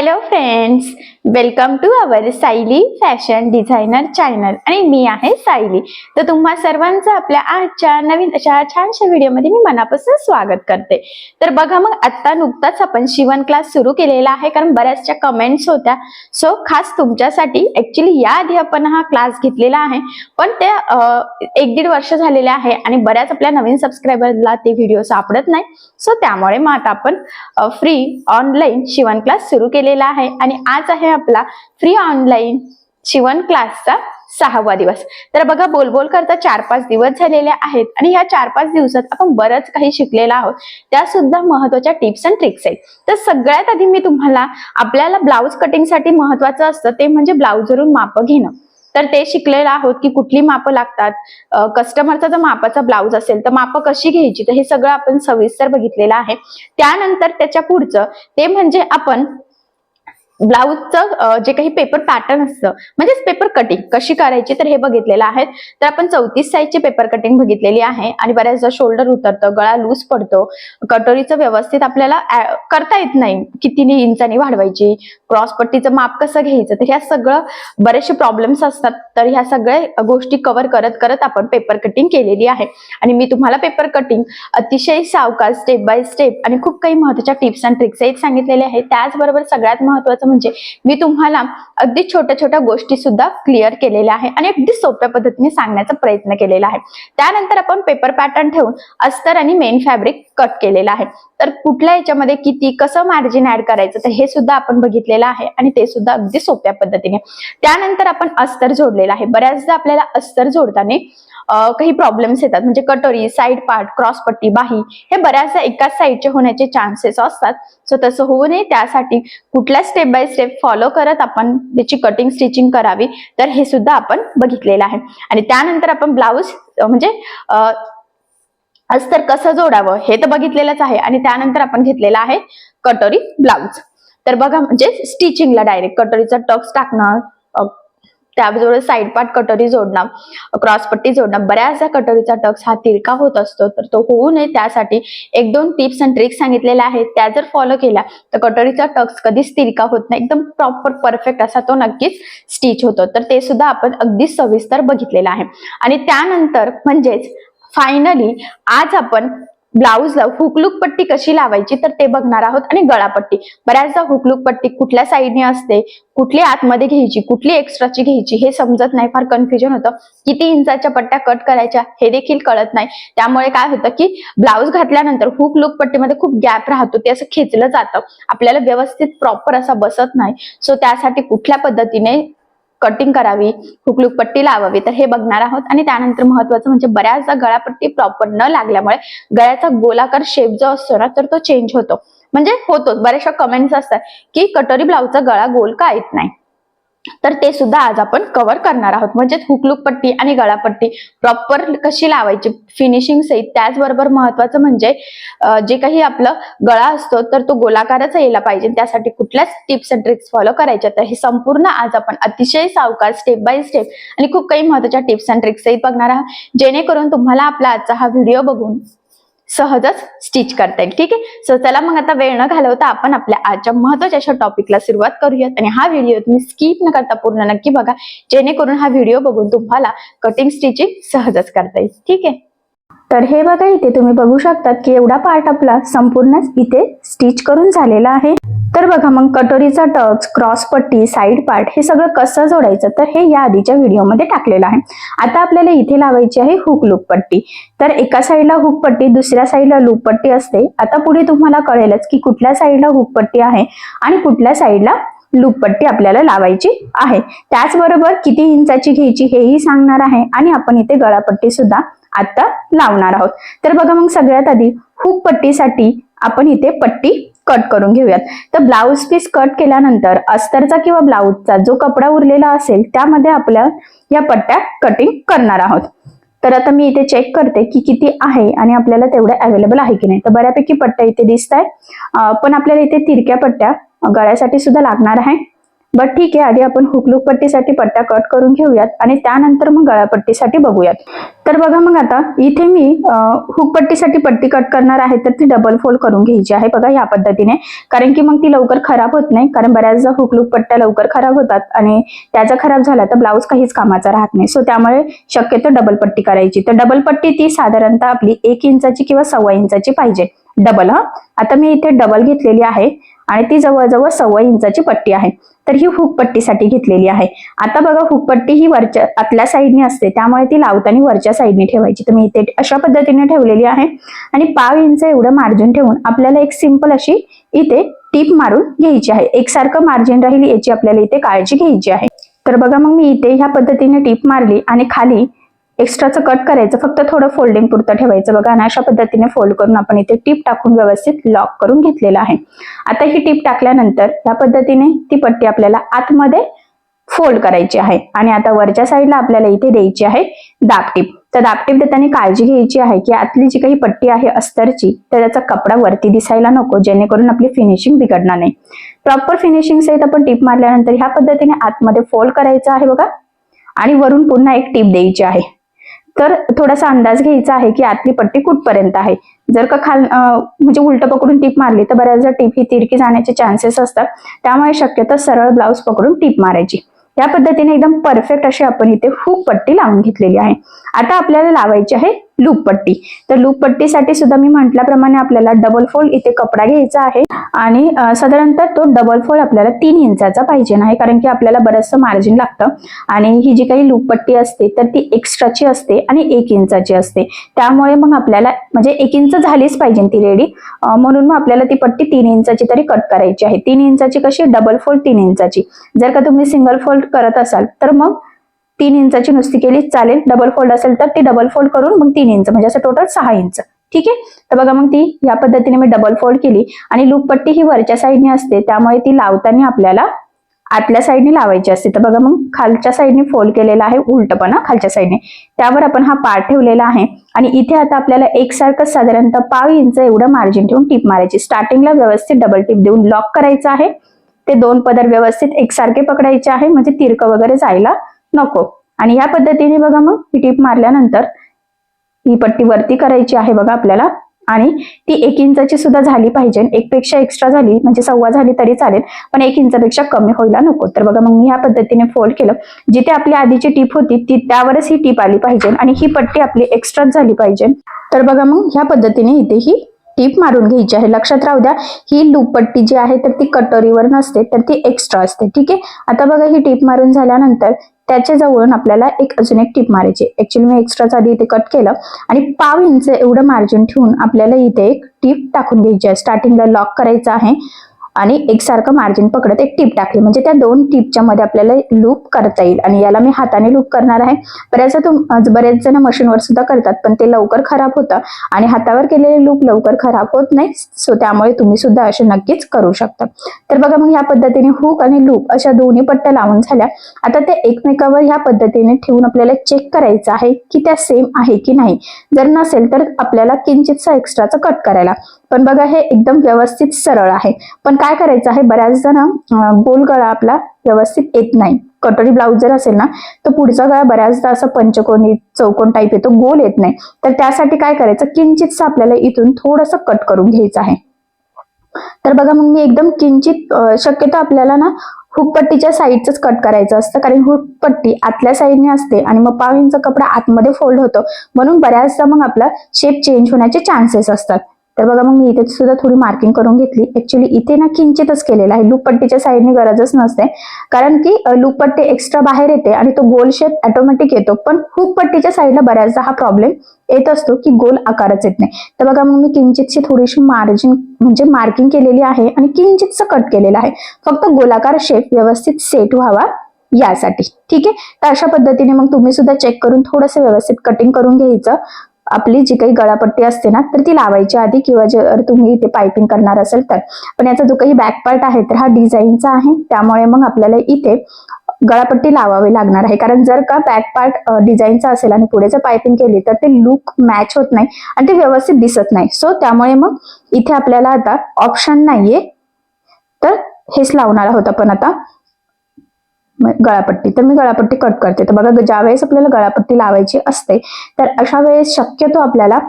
Hello friends, welcome to our Sayali fashion designer channel आणि मी आहे सायली. तर तुम्हा सर्वांचं आपल्या आजच्या नवीन अशा छानशा व्हिडिओमध्ये मी मनापासून स्वागत करते. तर बघा, मग आता नुकताच आपण शिवण क्लास सुरू केलेला आहे, कारण बऱ्याचशा कमेंट्स होत्या. सो खास तुमच्यासाठी ऍक्च्युली याआधी आपण हा क्लास घेतलेला आहे, पण ते 1-1.5 वर्ष झालेले आहे आणि बऱ्याच आपल्या नवीन सबस्क्रायबरला ते व्हिडिओ सापडत नाही. सो त्यामुळे मग आता आपण फ्री ऑनलाईन शिवण क्लास सुरू केलेला आहे आणि आज आहे आपला फ्री ऑनलाईन शिवण क्लासचा 6वा दिवस. तर बघा, बोल करता 4-5 दिवस झालेले आहेत आणि या 4-5 दिवसात आपण बरंच काही शिकलेला आहोत. त्या सुद्धा महत्त्वाच्या टिप्स अँड ट्रिक्स आहेत. तर सगळ्यात आधी मी तुम्हाला आपल्याला ब्लाउज कटिंगसाठी महत्त्वाचं असतं ते म्हणजे ब्लाउजवरून माप घेणं. तर ते शिकलेलं आहोत की कुठली मापं लागतात, कस्टमरचा जर मापाचा ब्लाउज असेल तर मापं कशी घ्यायची, तर हे सगळं आपण सविस्तर बघितलेलं आहे. त्यानंतर त्याच्या पुढचं ते म्हणजे आपण ब्लाउजचं जे काही पेपर पॅटर्न असतं म्हणजेच पेपर कटिंग कशी करायची तर हे बघितलेलं आहे. तर आपण 34 साईजची पेपर कटिंग बघितलेली आहे आणि बऱ्याचदा शोल्डर उतरतं, गळा लूज पडतो, कटोरीचं व्यवस्थित आपल्याला करता येत नाही, किती इंचांनी वाढवायची, क्रॉस पट्टीचं माप कसं घ्यायचं, तर ह्या सगळं बरेचसे प्रॉब्लेम्स असतात. तर ह्या सगळ्या गोष्टी कव्हर करत करत आपण पेपर कटिंग केलेली आहे आणि मी तुम्हाला पेपर कटिंग अतिशय सावकाश स्टेप बाय स्टेप आणि खूप काही महत्त्वाच्या टिप्स अँड ट्रिक्स सांगितलेले आहेत. त्याचबरोबर सगळ्यात महत्त्वाचं म्हणजे मी तुम्हाला अगदी छोट्या छोट्या गोष्टी सुद्धा क्लिअर केलेल्या आहे आणि अगदी सोप्या पद्धतीने सांगण्याचा प्रयत्न केलेला आहे. त्यानंतर आपण पेपर पॅटर्न ठेवून अस्तर आणि मेन फॅब्रिक कट केलेला आहे. तर कुठल्या याच्यामध्ये किती कसं मार्जिन ऍड करायचं तर हे सुद्धा आपण बघितलेलं आहे आणि ते सुद्धा अगदी सोप्या पद्धतीने. त्यानंतर आपण अस्तर जोडलेला आहे. बऱ्याचदा आपल्याला अस्तर जोडताना काही प्रॉब्लेम्स येतात, म्हणजे कटोरी, साईड पार्ट, क्रॉस पट्टी, बाही हे बऱ्याचदा एकाच साईडचे होण्याचे चान्सेस असतात. सो तसं होऊ नये त्यासाठी कुठल्या स्टेप बाय स्टेप फॉलो करत आपण त्याची कटिंग स्टिचिंग करावी तर हे सुद्धा आपण बघितलेलं आहे. आणि त्यानंतर आपण ब्लाउज म्हणजे अस्तर कसं जोडावं हे तर बघितलेलंच आहे आणि त्यानंतर आपण घेतलेला आहे कटोरी ब्लाउज. तर बघा, म्हणजे स्टिचिंगला डायरेक्ट कटोरीचा टक्स टाकणं, त्याबरोबर साईड पार्ट कटोरी जोडणं, क्रॉस पट्टी जोडणं. बऱ्याचदा कटोरीचा टक्स हा तिरका होत असतो, तर तो होऊ नये त्यासाठी 1-2 टिप्स अँड ट्रिक्स सांगितलेल्या आहेत. त्या जर फॉलो केल्या तर कटोरीचा टक्स कधीच तिरका होत नाही, एकदम प्रॉपर परफेक्ट असा तो नक्कीच स्टिच होतो. तर ते सुद्धा आपण अगदी सविस्तर बघितलेलं आहे. आणि त्यानंतर म्हणजेच फायनली आज आपण ब्लाउजला हुकलूक पट्टी कशी लावायची तर ते बघणार आहोत. आणि गळापट्टी, बऱ्याचदा हुकलूक पट्टी कुठल्या साईडने असते, कुठली आतमध्ये घ्यायची, कुठली एक्स्ट्राची घ्यायची हे समजत नाही, फार कन्फ्युजन होतं. किती इंचाच्या पट्ट्या कट करायच्या हे देखील कळत नाही. त्यामुळे काय होतं की ब्लाउज घातल्यानंतर हुक लूक पट्टीमध्ये खूप गॅप राहतो, ते असं खेचलं जातं, आपल्याला व्यवस्थित प्रॉपर असा बसत नाही. सो त्यासाठी कुठल्या पद्धतीने कटिंग करावी, हुकलूक पट्टी लावावी तर हे बघणार आहोत. आणि त्यानंतर महत्वाचं म्हणजे बऱ्याचदा गळापट्टी प्रॉपर न लागल्यामुळे गळ्याचा गोलाकार शेप जो असतो ना तर तो चेंज होतो, म्हणजे होतोच. बऱ्याचशा कमेंट्स असतात की कटोरी ब्लाउजचा गळा गोल का येत नाही, तर ते सुद्धा आज आपण कव्हर करणार आहोत. म्हणजे हुकलूक पट्टी आणि गळापट्टी प्रॉपर कशी लावायची फिनिशिंग सहित. त्याचबरोबर महत्वाचं म्हणजे जे काही आपलं गळा असतो तर तो गोलाकारच यायला पाहिजे, त्यासाठी कुठल्याच टिप्स अँड ट्रिक्स फॉलो करायच्या. तर हे संपूर्ण आज आपण अतिशय सावकाश स्टेप बाय स्टेप आणि खूप काही महत्वाच्या टिप्स अँड ट्रिक्स सहित बघणार आहोत, जेणेकरून तुम्हाला आपला आजचा हा व्हिडिओ बघून सहजच स्टिच करता येईल. ठीक आहे, सो चला मग आता वेळ न घालवता आपण आपल्या आजच्या महत्त्वाच्या अशा टॉपिकला सुरुवात करूयात. आणि हा व्हिडिओ तुम्ही स्किप न करता पूर्ण नक्की बघा, जेणेकरून हा व्हिडिओ बघून तुम्हाला कटिंग स्टिचिंग सहजच करता येईल. ठीक आहे, तर हे बघा, इथे तुम्ही बघू शकतात की एवढा पार्ट आपला संपूर्ण इथे स्टिच करून झालेला आहे. तर बघा, मग कटोरीचा टक्स, क्रॉस पट्टी, साईड पार्ट हे सगळं कसं जोडायचं तर हे या आधीच्या व्हिडिओमध्ये टाकलेलं आहे. आता आपल्याला इथे लावायची आहे हुक लूप पट्टी. तर एका साईडला हुक पट्टी, दुसऱ्या साईडला लूप पट्टी असते. आता पुढे तुम्हाला कळेलच की कुठल्या साईडला हुक पट्टी आहे आणि कुठल्या साईडला लूप पट्टी आपल्याला लावायची आहे. त्याचबरोबर किती इंचाची घ्यायची हेही सांगणार आहे आणि आपण इथे गळापट्टी सुद्धा आता लावणार आहोत. तर बघा, मग सगळ्यात आधी हुक पट्टीसाठी आपण इथे पट्टी कट करून घेऊयात. तर ब्लाउज पीस कट केल्यानंतर अस्तरचा किंवा ब्लाउजचा जो कपडा उरलेला असेल त्यामध्ये आपल्या या पट्ट्या कटिंग करणार आहोत. तर आता मी इथे चेक करते की किती आहे आणि आपल्याला तेवढे अवेलेबल आहे की नाही. तर बऱ्यापैकी पट्ट्या इथे दिसत आहे, पण आपल्याला इथे तिरक्या पट्ट्या गळ्यासाठी सुद्धा लागणार आहे बट ठीक आहे, आधी आपण हुकलूक पट्टीसाठी पट्ट्या कट करून घेऊयात आणि त्यानंतर मग गळापट्टीसाठी बघूयात. तर बघा मग आता इथे मी हुक पट्टीसाठी पट्टी कट करणार आहे, तर ती डबल फोल्ड करून घ्यायची आहे बघा या पद्धतीने, कारण की मग ती लवकर खराब होत नाही. कारण बऱ्याचदा हुकलूक पट्ट्या लवकर खराब होतात आणि त्याचा खराब झाला तर ब्लाऊज काहीच कामाचा राहत नाही. सो त्यामुळे शक्यतो डबल पट्टी करायची. तर डबल पट्टी ती साधारणतः आपली 1 इंचाची किंवा 1.25 इंचाची पाहिजे डबल. आता मी इथे डबल घेतलेली आहे आणि ती जवळजवळ 1.25 इंचाची पट्टी आहे. तर ही हुक पट्टीसाठी घेतलेली आहे. आता बघा हुक पट्टी ही वरच्या आतल्या साईडने असते, त्यामुळे ती लावताना वरच्या साईडने ठेवायची. तर मी इथे अशा पद्धतीने ठेवलेली आहे आणि 1.5 इंच एवढं मार्जिन ठेवून आपल्याला एक सिंपल अशी इथे टीप मारून घ्यायची आहे. एकसारखं मार्जिन राहील याची आपल्याला इथे काळजी घ्यायची आहे. तर बघा मग मी इथे ह्या पद्धतीने टीप मारली आणि खाली एक्स्ट्राचं कट करायचं, फक्त थोडं फोल्डिंग पुरतं ठेवायचं बघा. आणि अशा पद्धतीने फोल्ड करून आपण इथे टीप टाकून व्यवस्थित लॉक करून घेतलेलं आहे. आता ही टीप टाकल्यानंतर या पद्धतीने ती पट्टी आपल्याला आतमध्ये फोल्ड करायची आहे आणि आता वरच्या साईडला आपल्याला इथे द्यायची आहे दाबटीप. तर दाबटीप देताना काळजी घ्यायची आहे की आतली जी काही पट्टी आहे अस्तरची, तर त्याचा कपडा वरती दिसायला नको, जेणेकरून आपली फिनिशिंग बिघडणार नाही. प्रॉपर फिनिशिंग सहित आपण टीप मारल्यानंतर ह्या पद्धतीने आतमध्ये फोल्ड करायचं आहे बघा आणि वरून पुन्हा एक टीप द्यायची आहे. तर थोडासा अंदाज घ्यायचा आहे की आतली पट्टी कुठपर्यंत आहे. जर का म्हणजे उलट पकडून टीप मारली तर बऱ्याचदा टीप ही तिरकी जाण्याचे चान्सेस असतात, त्यामुळे शक्यतो सरळ ब्लाऊज पकडून टीप मारायची. या पद्धतीने एकदम परफेक्ट अशी आपण इथे हुक पट्टी लावून घेतलेली आहे. आता आपल्याला लावायची आहे लूप पट्टी. तर लूप पट्टीसाठी सुद्धा मी म्हटल्याप्रमाणे आपल्याला डबल फोल्ड इथे कपडा घ्यायचा आहे आणि साधारणतः तो डबल फोल्ड आपल्याला 3 इंचाचा पाहिजे नाही, कारण की आपल्याला बरंचसं मार्जिन लागतं आणि ही जी काही लूप पट्टी असते तर ती एक्स्ट्राची असते आणि 1 इंचाची असते. त्यामुळे मग आपल्याला म्हणजे 1 इंच झालीच पाहिजे ती रेडी, म्हणून मग आपल्याला ती पट्टी 3 इंचाची तरी कट करायची आहे. 3 इंचाची कशी, डबल फोल्ड 3 इंचाची. जर का तुम्ही सिंगल फोल्ड करत असाल तर मग 3 इंचाची नुसती केली चालेल. डबल फोल्ड असेल तर ती डबल फोल्ड करून मग 3 इंच म्हणजे असं टोटल 6 इंच. ठीक आहे. तर बघा मग ती या पद्धतीने मी डबल फोल्ड केली आणि लूप पट्टी ही वरच्या साईडने असते, त्यामुळे ती लावताना आपल्याला आतल्या साईडने लावायची असते. तर बघा मग खालच्या साईडने फोल्ड केलेला आहे उलटपणा खालच्या साईडने, त्यावर आपण हा पार्ट ठेवलेला आहे आणि इथे आता आपल्याला एकसारखं साधारणतः 1.5 इंच एवढं मार्जिन ठेवून टीप मारायची. स्टार्टिंगला व्यवस्थित डबल टीप देऊन लॉक करायचं आहे. ते 2 पदर व्यवस्थित एकसारखे पकडायचे आहे, म्हणजे तिरकं वगैरे जायला नको. आणि या पद्धतीने बघा मग ही टीप मारल्यानंतर ही पट्टी वरती करायची आहे बघा आपल्याला आणि ती 1 इंचाची सुद्धा झाली पाहिजे. 1 पेक्षा एक्स्ट्रा झाली म्हणजे 1.25 झाली तरी चालेल, पण 1 इंचापेक्षा कमी व्हायला नको. तर बघा मग मी ह्या पद्धतीने फोल्ड केलं. जिथे आपली आधीची टीप होती ती त्यावरच ही टीप आली पाहिजे आणि ही पट्टी आपली एक्स्ट्राच झाली पाहिजे. तर बघा मग ह्या पद्धतीने इथे ही टीप मारून घ्यायची आहे. लक्षात राहू द्या, ही लूप पट्टी जी आहे तर ती कटोरीवर नसते, तर ती एक्स्ट्रा असते. ठीक आहे. आता बघा ही टीप मारून झाल्यानंतर त्याच्या जवळून आपल्याला अजून एक टीप मारायची. ऍक्च्युअली मी एक्स्ट्राच आधी इथे कट केलं आणि 1.5 इंच एवढं मार्जिन ठेवून आपल्याला इथे एक टीप टाकून घ्यायची आहे. स्टार्टिंगला लॉक करायचं आहे आणि एकसारखं मार्जिन पकडत एक टीप टाकली म्हणजे त्या 2 टीपच्या मध्ये आपल्याला लूप करता येईल. आणि याला मी हाताने लूप करणार आहे. बरेच जण मशीनवर सुद्धा करतात, पण ते लवकर खराब होतं आणि हातावर केलेले लूप लवकर खराब होत नाही. सो त्यामुळे तुम्ही सुद्धा असे नक्कीच करू शकता. तर बघा मग ह्या पद्धतीने हुक आणि लूप अशा दोन्ही पट्ट्या लावून झाल्या. आता ते एकमेकावर ह्या पद्धतीने ठेवून आपल्याला चेक करायचं आहे की त्या सेम आहे की नाही. जर नसेल तर आपल्याला किंचितसा एक्स्ट्राचं कट करायला. पण बघा हे एकदम व्यवस्थित सरळ आहे. पण काय करायचं आहे, बऱ्याच जण गोल गळा आपला व्यवस्थित येत नाही. कटोरी ब्लाऊज जर असेल ना तर पुढचा गळा बऱ्याचदा असं पंचकोनी चौकोन टाईप येतो, गोल येत नाही. तर त्यासाठी काय करायचं, किंचितसं आपल्याला इथून थोडंसं कट करून घ्यायचं आहे. तर बघा मग मी एकदम किंचित, शक्यतो आपल्याला ना हुक पट्टीच्या साईडच कट करायचं असतं, कारण हुक पट्टी आतल्या साईडने असते आणि मग 1.5 इंच कपडा आतमध्ये फोल्ड होतो, म्हणून बऱ्याचदा मग आपला शेप चेंज होण्याचे चान्सेस असतात. तर बघा मग मी इथे सुद्धा थोडी मार्किंग करून घेतली. ऍक्च्युअली इथे ना किंचितच केलेलं आहे, लूप पट्टीच्या साईडने गरजच नसते, कारण की लूप पट्टी एक्स्ट्रा बाहेर येते आणि तो गोल शेप ऑटोमॅटिक येतो. पण हुक पट्टीच्या साईडला बऱ्याचदा हा प्रॉब्लेम येत असतो की गोल आकारच येत नाही. तर बघा मग मी किंचितशी थोडीशी मार्जिन म्हणजे मार्किंग केलेली आहे आणि किंचितचं कट केलेलं आहे, फक्त गोलाकार शेप व्यवस्थित सेट व्हावा यासाठी. ठीक आहे. तर अशा पद्धतीने मग तुम्ही सुद्धा चेक करून थोडंसं व्यवस्थित कटिंग करून घ्यायचं. आपली जी काही गळापट्टी असते ना तर ती लावायची आधी, किंवा जर तुम्ही इथे पायपिंग करणार असेल तर. पण याचा जो काही बॅक पार्ट आहे तर हा डिझाईनचा आहे, त्यामुळे मग आपल्याला इथे गळापट्टी लावावी लागणार आहे. कारण जर का बॅक पार्ट डिझाईनचा असेल आणि पुढे जर पायपिंग केली तर ते लुक मॅच होत नाही आणि ते व्यवस्थित दिसत नाही. सो त्यामुळे मग इथे आपल्याला आता ऑप्शन नाहीये, तर हेच लावणार आहोत आपण आता. गळापट्टी, तर मी गळापट्टी कट करते. तर बघा, ज्या वेळेस आपल्याला गळापट्टी लावायची असते तर अशा वेळेस शक्यतो आपल्याला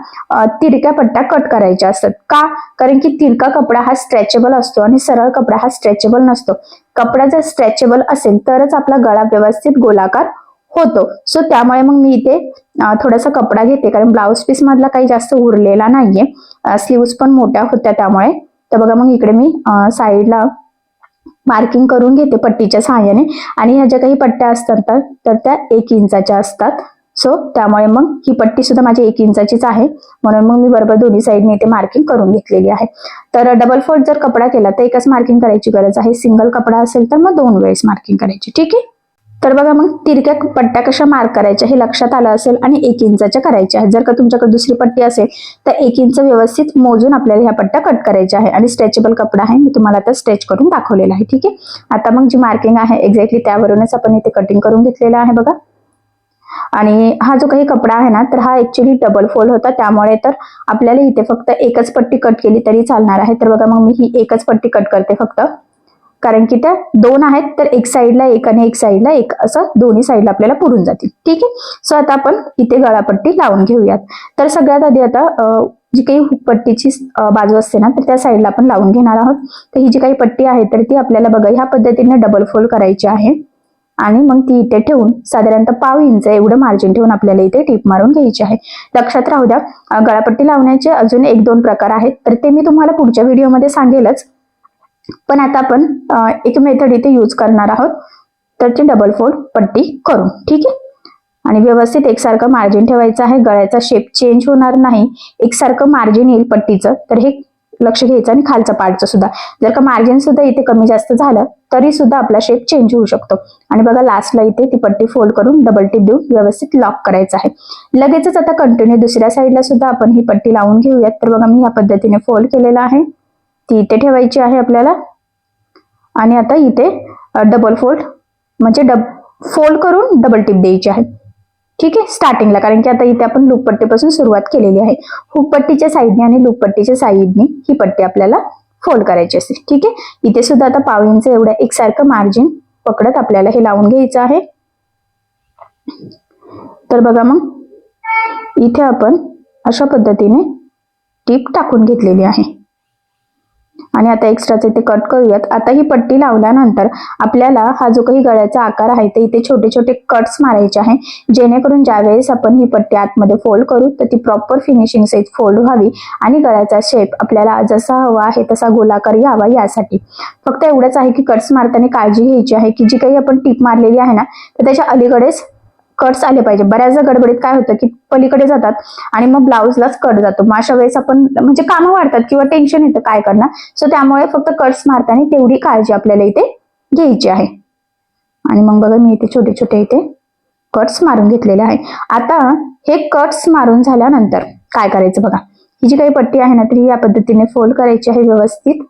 तिरक्या पट्ट्या कट करायच्या असतात. का? कारण की तिरका कपडा हा स्ट्रेचेबल असतो आणि सरळ कपडा हा स्ट्रेचेबल नसतो. कपडा जर स्ट्रेचेबल असेल तरच आपला गळा व्यवस्थित गोलाकार होतो. सो त्यामुळे मग मी इथे थोडासा कपडा घेते, कारण ब्लाऊज पीस मधला काही जास्त उरलेला नाहीये, स्लीव्स पण मोठ्या होत्या त्यामुळे. तर बघा, मग इकडे मी साईडला मार्किंग करून घेते पट्टीच्या सहाय्याने. आणि ह्या ज्या काही पट्ट्या असतात तर त्या 1 इंचाच्या असतात. सो त्यामुळे मग ही पट्टी सुद्धा माझी 1 इंचाचीच आहे, म्हणून मग मी बरोबर दोन्ही साईडने इथे मार्किंग करून घेतलेली आहे. तर डबल फोल्ड जर कपडा केला तर एकच मार्किंग करायची गरज आहे. सिंगल कपडा असेल तर मग 2 वेळेस मार्किंग करायची. ठीक आहे. तर बघा, मग तिरक्या पट्ट्या कशा मार्क करायच्या हे लक्षात आलं असेल. आणि 1 इंचाच्या करायच्या आहेत. जर का तुमच्याकडे दुसरी पट्टी असेल तर 1 इंच व्यवस्थित मोजून आपल्याला ह्या पट्ट्या कट करायच्या आहे. आणि स्ट्रेचेबल कपडा आहे, मी तुम्हाला आता स्ट्रेच करून दाखवलेला आहे. ठीक आहे. आता मग जी मार्किंग आहे एक्झॅक्टली त्यावरूनच आपण इथे कटिंग करून घेतलेला आहे बघा. आणि हा जो काही कपडा आहे ना, तर हा ऍक्च्युली डबल फोल्ड होता, त्यामुळे तर आपल्याला इथे फक्त एकच पट्टी कट केली तरी चालणार आहे. तर बघा, मग मी ही एकच पट्टी कट करते फक्त, कारण की त्या 2 आहेत तर एक साईडला 1 आणि एक साईडला 1 असं दोन्ही साईडला आपल्याला पुरून जातील. ठीक आहे. सो आता आपण इथे गळापट्टी लावून घेऊयात. तर सगळ्यात आधी आता जी काही पट्टीची बाजू असते ना, तर त्या साईडला आपण लावून घेणार आहोत. तर ही जी काही पट्टी आहे तर ती आपल्याला बघा ह्या पद्धतीने डबल फोल्ड करायची आहे. आणि मग ती इथे ठेवून साधारणतः 1/2 इंच एवढं मार्जिन ठेवून आपल्याला इथे टीप मारून घ्यायची आहे. लक्षात राहू द्या, गळापट्टी लावण्याचे अजून 1-2 प्रकार आहेत, तर ते मी तुम्हाला पुढच्या व्हिडिओमध्ये सांगेलच. पण आता आपण एक मेथड इथे यूज करणार आहोत, तर ती डबल फोल्ड पट्टी करून. ठीक आहे. आणि व्यवस्थित एकसारखं मार्जिन ठेवायचं आहे. गळ्याचा शेप चेंज होणार नाही, एकसारखं मार्जिन येईल पट्टीचं, तर हे लक्ष घ्यायचं. आणि खालचं पार्टचं सुद्धा जर का मार्जिन सुद्धा इथे कमी जास्त झालं तरी सुद्धा आपला शेप चेंज होऊ शकतो. आणि बघा, लास्टला इथे ती पट्टी फोल्ड करून डबल टिप देऊन व्यवस्थित लॉक करायचं आहे. लगेचच आता कंटिन्यू दुसऱ्या साईडला सुद्धा आपण ही पट्टी लावून घेऊयात. तर बघा, मी ह्या पद्धतीने फोल्ड केलेला आहे, ती इथे ठेवायची आहे आपल्याला. आणि आता इथे डबल फोल्ड म्हणजे फोल्ड करून डबल टिप द्यायची आहे. ठीक आहे, स्टार्टिंगला, कारण की आता इथे आपण लूप पट्टीपासून सुरुवात केलेली आहे. हुक पट्टीच्या साईडने आणि लूप पट्टीच्या साईडने ही पट्टी आपल्याला फोल्ड करायची असते. ठीक आहे. इथे सुद्धा आता 1/2 इंच एवढं एकसारखं मार्जिन पकडत आपल्याला हे लावून घ्यायचं आहे. तर बघा, मग इथे आपण अशा पद्धतीने टीप टाकून घेतलेली आहे. आणि आता एक्स्ट्राचे ते कट करूयात. आता ही पट्टी लावल्यानंतर आपल्याला हा जो काही गळ्याचा आकार आहे ते इथे छोटे छोटे कट्स मारायचे आहे, जेणेकरून ज्यावेळेस आपण ही पट्टी आतमध्ये फोल्ड करू तर ती प्रॉपर फिनिशिंग सहित फोल्ड व्हावी आणि गळ्याचा शेप आपल्याला जसा हवा आहे तसा गोलाकार यावा यासाठी. फक्त एवढंच आहे की कट्स मारताना काळजी घ्यायची आहे की जी काही आपण टीप मारलेली आहे ना, तर त्याच्या अलीकडेच कट्स आले पाहिजे. बऱ्याचदा गडबडीत काय होतं की पलीकडे जातात आणि मग ब्लाऊजलाच कट जातो. मग अशा वेळेस आपण म्हणजे कामं वाढतात किंवा टेन्शन येतं काय करणार. सो त्यामुळे फक्त कट्स मारताना तेवढी काळजी आपल्याला इथे घ्यायची आहे. आणि मग बघा, मी इथे छोटे छोटे इथे कट्स मारून घेतलेले आहे. आता हे कट्स मारून झाल्यानंतर काय करायचं बघा, ही जी काही पट्टी आहे ना, तरी या पद्धतीने फोल्ड करायची आहे व्यवस्थित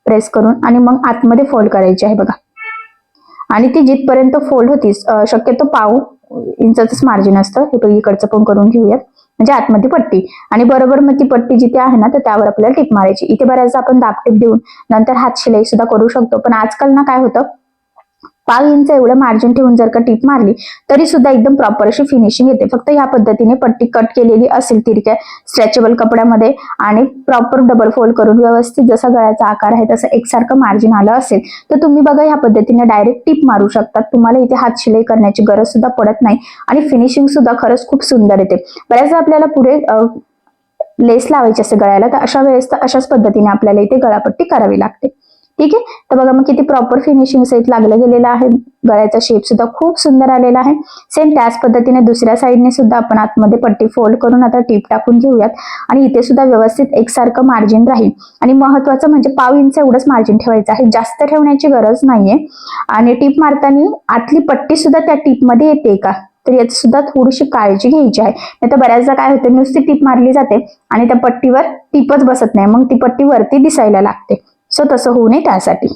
प्रेस करून. आणि मग आतमध्ये फोल्ड करायची आहे बघा. आणि ती जिथपर्यंत फोल्ड होती, शक्यतो 1/2 इंचाच मार्जिन असतं, हे इकडचं पण करून घेऊयात, म्हणजे आतमध्ये पट्टी. आणि बरोबर मग ती पट्टी जिथे आहे ना तर त्यावर आपल्याला टिप मारायची. इथे बऱ्याचदा आपण दाबटीप देऊन नंतर हात शिलाई सुद्धा करू शकतो, पण आजकाल ना काय होतं, 1/2 इंच एवढं मार्जिन ठेवून जर का टीप मारली तरी सुद्धा एकदम प्रॉपर अशी फिनिशिंग येते. फक्त ह्या पद्धतीने पट्टी कट केलेली असेल तिरक्या स्ट्रेचेबल कपड्यामध्ये आणि प्रॉपर डबल फोल्ड करून व्यवस्थित जसा गळ्याचा आकार आहे तसं एकसारखं मार्जिन आलं असेल तर तुम्ही बघा ह्या पद्धतीने डायरेक्ट टिप मारू शकतात. तुम्हाला इथे हात शिलाई करण्याची गरज सुद्धा पडत नाही आणि फिनिशिंग सुद्धा खरंच खूप सुंदर येते. बऱ्याचदा आपल्याला पुढे लेस लावायची असते गळ्याला, तर अशा वेळेस तर अशाच पद्धतीने आपल्याला इथे गळापट्टी करावी लागते. ठीक आहे. तर बघा, मग किती प्रॉपर फिनिशिंग सहित लागलं गेलेलं आहे. गळ्याचा शेप सुद्धा खूप सुंदर आलेला आहे. सेम त्याच पद्धतीने दुसऱ्या साईडने सुद्धा आपण आतमध्ये पट्टी फोल्ड करून आता टीप टाकून घेऊयात. आणि इथे सुद्धा व्यवस्थित एकसारखं मार्जिन राहील. आणि महत्वाचं म्हणजे 1/2 इंच एवढंच मार्जिन ठेवायचं आहे, जास्त ठेवण्याची गरज नाहीये. आणि टीप मारताना आतली पट्टी सुद्धा त्या टीप मध्ये येते का, तर याची सुद्धा थोडीशी काळजी घ्यायची आहे. नाही तर बऱ्याचदा काय होते, नुसती टीप मारली जाते आणि त्या पट्टीवर टीपच बसत नाही, मग ती पट्टी वरती दिसायला लागते. सो तसं होऊ नये त्यासाठी.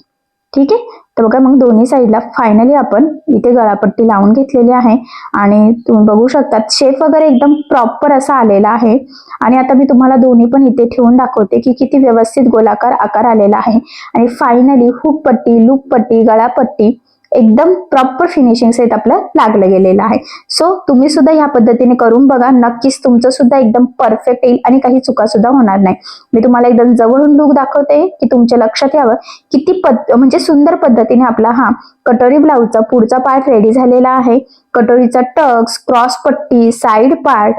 ठीक आहे. तर बघा, मग दोन्ही साईडला फायनली आपण इथे गळापट्टी लावून घेतलेली आहे. आणि तुम्ही बघू शकता शेप वगैरे एकदम प्रॉपर असा आलेला आहे. आणि आता मी तुम्हाला दोन्ही पण इथे ठेवून दाखवते की किती व्यवस्थित गोलाकार आकार आलेला आहे. आणि फायनली हुक पट्टी, लूप पट्टी, गळापट्टी एकदम प्रॉपर फिनिशिंग सहित आपलं लागलं गेलेलं आहे. सो तुम्ही सुद्धा ह्या पद्धतीने करून बघा, नक्कीच तुमचं सुद्धा एकदम परफेक्ट येईल आणि काही चुका सुद्धा होणार नाही. मी तुम्हाला एकदम जवळून लुक दाखवते की तुमच्या लक्षात यावं किती म्हणजे सुंदर पद्धतीने आपला हा कटोरी ब्लाउजचा पुढचा पार्ट रेडी झालेला आहे. कटोरीचा टक्स, क्रॉस पट्टी, साइड पार्ट,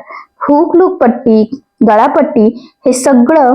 हुक लूक पट्टी, गळापट्टी हे सगळं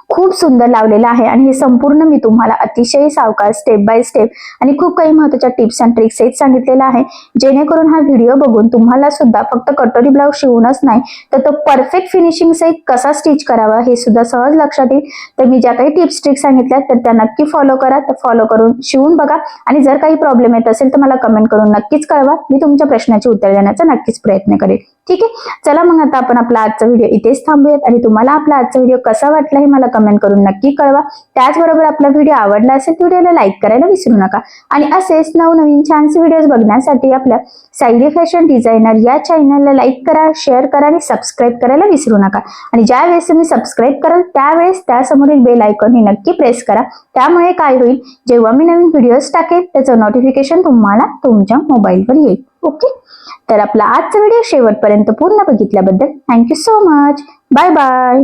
खूप सुंदर लावलेलं आहे आणि हे संपूर्ण मी तुम्हाला अतिशय सावकाश स्टेप बाय स्टेप आणि खूप काही महत्त्वाच्या टिप्स अँड ट्रिक्स सहित सांगितलेलं आहे, जेणेकरून हा व्हिडिओ बघून तुम्हाला सुद्धा फक्त कटोरी ब्लाउज शिवूनच नाही तर तो परफेक्ट फिनिशिंग सहित कसा स्टिच करावा हे सुद्धा सहज लक्षात येईल. तर मी ज्या काही टिप्स ट्रिक्स सांगितल्या तर त्या नक्की फॉलो करा. तर फॉलो करून शिवून बघा आणि जर काही प्रॉब्लेम येत असेल तर मला कमेंट करून नक्कीच कळवा. मी तुमच्या प्रश्नाचे उत्तर देण्याचा नक्कीच प्रयत्न करेन. ठीक आहे, चला मग आता आपण आपला आजचा व्हिडिओ इथेच थांबूयात आणि तुम्हाला आपला आजचा व्हिडिओ कसा वाटला हे मला कमेंट करून नक्की कळवा. त्याचबरोबर आपला व्हिडिओ आवडला असेल तर व्हिडिओला लाईक करायला विसरू नका आणि असेच नवनवीन छानसे व्हिडिओज बघण्यासाठी आपल्या सायली फॅशन डिझायनर या चॅनलला लाईक करा, शेअर करा आणि सबस्क्राईब करायला विसरू नका. आणि ज्या वेळेस तुम्ही सबस्क्राईब कराल त्यावेळेस त्यासमोरील बेल आयकॉन हे नक्की प्रेस करा. त्यामुळे काय होईल, जेव्हा मी नवीन व्हिडिओज टाकेल त्याचं नोटिफिकेशन तुम्हाला तुमच्या मोबाईलवर येईल. ओके, तर आपला आजचा व्हिडिओ शेवटपर्यंत पूर्ण बघितल्याबद्दल thank you so much. Bye bye.